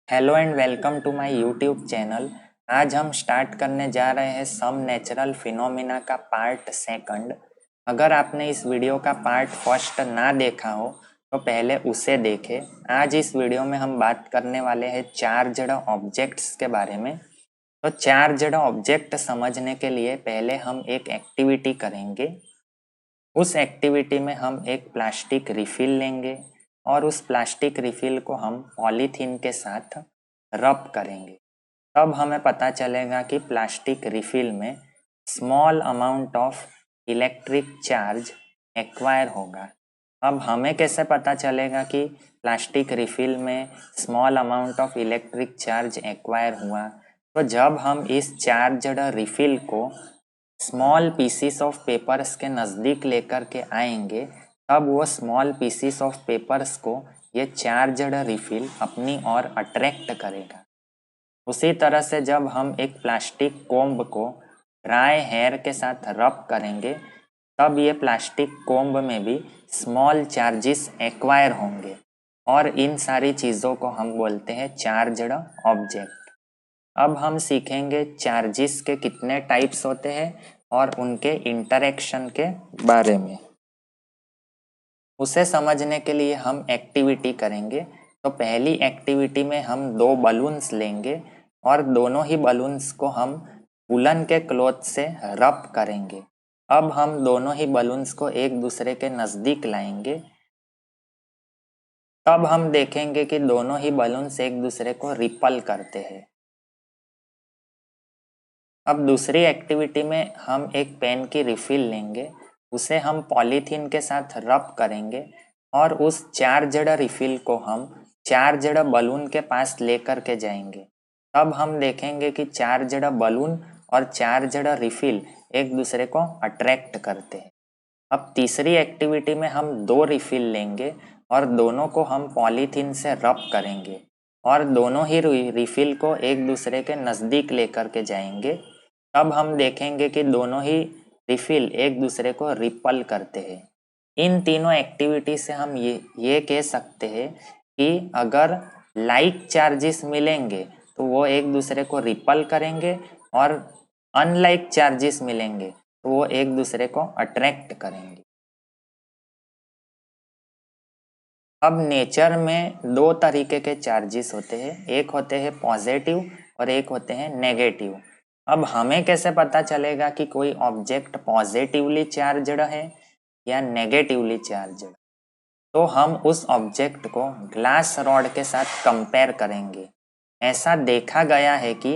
Hello and welcome to my YouTube channel. आज हम start करने जा रहे हैं सम नेचुरल फिनोमिना का पार्ट सेकंड। अगर आपने इस वीडियो का पार्ट फर्स्ट ना देखा हो तो पहले उसे देखें। आज इस वीडियो में हम बात करने वाले हैं चार्जड ऑब्जेक्ट्स के बारे में। तो चार्जड ऑब्जेक्ट समझने के लिए पहले हम एक एक्टिविटी करेंगे। उस एक्टिविटी में हम एक प्लास्टिक रिफिल लेंगे और उस प्लास्टिक रिफिल को हम पॉलीथीन के साथ रब करेंगे। तब हमें पता चलेगा कि प्लास्टिक रिफिल में small amount of electric charge acquire होगा। अब हमें कैसे पता चलेगा कि प्लास्टिक रिफिल में small amount of electric charge acquire हुआ? तो जब हम इस चार्जड रिफिल को स्मॉल पीसीस ऑफ पेपर्स के नज़दीक लेकर के आएंगे, तब वो स्मॉल पीसीस ऑफ पेपर्स को ये चार्जड रिफिल अपनी ओर अट्रैक्ट करेगा। उसी तरह से जब हम एक प्लास्टिक कोम्ब को ड्राई हेयर के साथ रब करेंगे, तब ये प्लास्टिक कोम्ब में भी स्मॉल चार्जेस एक्वायर होंगे और इन सारी चीज़ों को हम बोलते हैं चार्जड ऑब्जेक्ट। अब हम सीखेंगे चार्जेस के कितने टाइप्स होते हैं और उनके इंटरेक्शन के बारे में। उसे समझने के लिए हम एक्टिविटी करेंगे। तो पहली एक्टिविटी में हम दो बलून्स लेंगे और दोनों ही बलून्स को हम वुलन के क्लॉथ से रब करेंगे। अब हम दोनों ही बलून्स को एक दूसरे के नज़दीक लाएंगे। तब हम देखेंगे कि दोनों ही बलून्स एक दूसरे को रिपल करते हैं। अब दूसरी एक्टिविटी में हम एक पेन की रिफिल लेंगे, उसे हम पॉलीथीन के साथ रब करेंगे और उस चार्जड रिफिल को हम चार्जड बलून के पास लेकर के जाएंगे। तब हम देखेंगे कि चार्जड बलून और चार्जड रिफिल एक दूसरे को अट्रैक्ट करते हैं। अब तीसरी एक्टिविटी में हम दो रिफिल लेंगे और दोनों को हम पॉलीथीन से रब करेंगे और दोनों ही रिफिल को एक दूसरे के नज़दीक लेकर के जाएंगे। अब हम देखेंगे कि दोनों ही रिफिल एक दूसरे को रिपल करते हैं। इन तीनों एक्टिविटी से हम ये कह सकते हैं कि अगर लाइक चार्जेस मिलेंगे तो वो एक दूसरे को रिपल करेंगे और अनलाइक चार्जेस मिलेंगे तो वो एक दूसरे को अट्रैक्ट करेंगे। अब नेचर में दो तरीके के चार्जेस होते हैं, एक होते हैं पॉजिटिव और एक होते हैं नेगेटिव। अब हमें कैसे पता चलेगा कि कोई ऑब्जेक्ट पॉजिटिवली चार्जड है या नेगेटिवली चार्जड? तो हम उस ऑब्जेक्ट को ग्लास रॉड के साथ कंपेयर करेंगे। ऐसा देखा गया है कि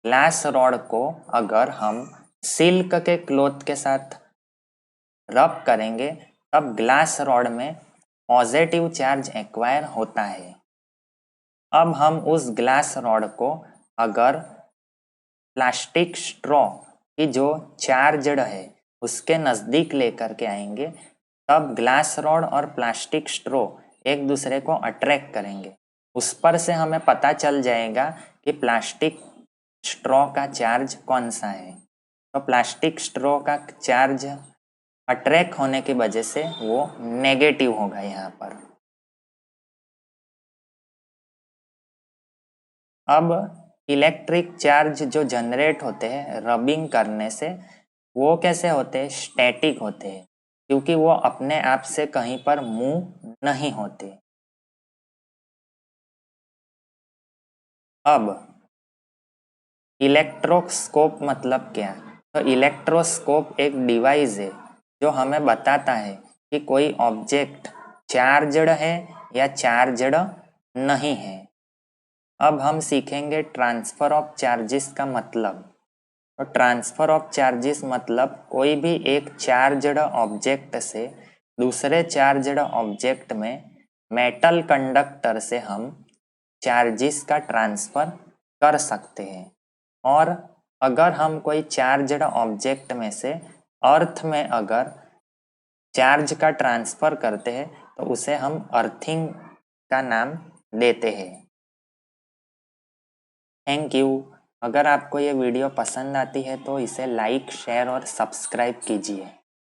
ग्लास रॉड को अगर हम सिल्क के क्लॉथ के साथ रब करेंगे, तब ग्लास रॉड में पॉजिटिव चार्ज एक्वायर होता है। अब हम उस ग्लास रॉड को अगर प्लास्टिक स्ट्रॉ की जो चार्जड है उसके नज़दीक लेकर के आएंगे, तब ग्लास रॉड और प्लास्टिक स्ट्रॉ एक दूसरे को अट्रैक्ट करेंगे। उस पर से हमें पता चल जाएगा कि प्लास्टिक स्ट्रॉ का चार्ज कौन सा है। तो प्लास्टिक स्ट्रॉ का चार्ज अट्रैक्ट होने की वजह से वो नेगेटिव होगा यहाँ पर। अब इलेक्ट्रिक चार्ज जो जनरेट होते हैं रबिंग करने से, वो कैसे होते हैं? स्टैटिक होते हैं, क्योंकि वो अपने आप से कहीं पर मूव नहीं होते। अब इलेक्ट्रोस्कोप मतलब क्या? तो इलेक्ट्रोस्कोप एक डिवाइस है जो हमें बताता है कि कोई ऑब्जेक्ट चार्जड है या चार्जड नहीं है। अब हम सीखेंगे ट्रांसफर ऑफ चार्जेस का मतलब। तो ट्रांसफर ऑफ चार्जेस मतलब कोई भी एक चार्जड ऑब्जेक्ट से दूसरे चार्जड ऑब्जेक्ट में मेटल कंडक्टर से हम चार्जेस का ट्रांसफर कर सकते हैं। और अगर हम कोई चार्जड ऑब्जेक्ट में से अर्थ में अगर चार्ज का ट्रांसफर करते हैं तो उसे हम अर्थिंग का नाम देते हैं। Thank you. अगर आपको ये वीडियो पसंद आती है तो इसे लाइक, शेयर और सब्सक्राइब कीजिए।